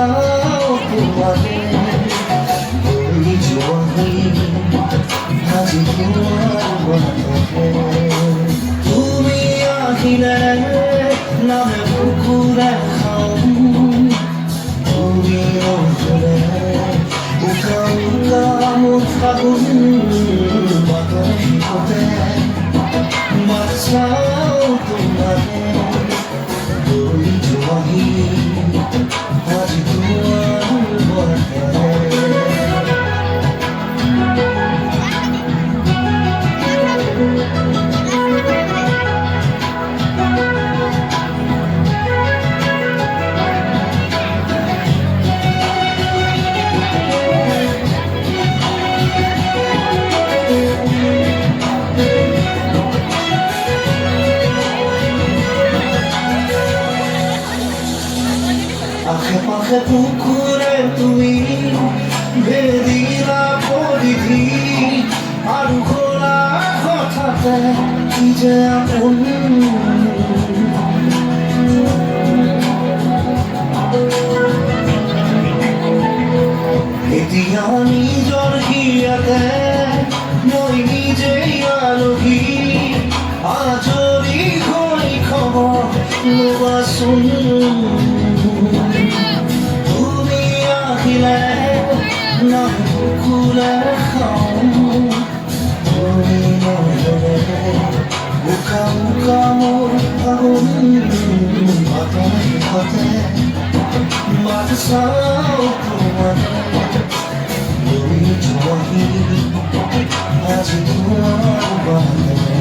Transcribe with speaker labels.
Speaker 1: চাও তোমারে ওই জোয়ানি আজি তোমার বাতাসে তুমি আহিলে নামে পুকুরে খাও তুমি নহলে উকা উকা মোৰ ফাগুন বাটৰ শিকতে চাও তোমারে ওই জোয়ানি আজি তোমার বাতাসে আখে পাখে পুকুরে তুমি বেদিলা পরিধি আৰু খোলা কথাতে কি যে আপন এতিয়া নিজৰ হিয়াতে মই নিজেই আলহী আজৰি হৈ খবৰ ল'বাচোন তুমি আহিলে নাম পুকুৰে খাওঁ তুমি নহলে উকা উকা মোৰ ফাগুন বাটৰ শিখতে বাট চাওঁ তোমাৰে ওই জোয়ানি আজি তোমার বাতাসে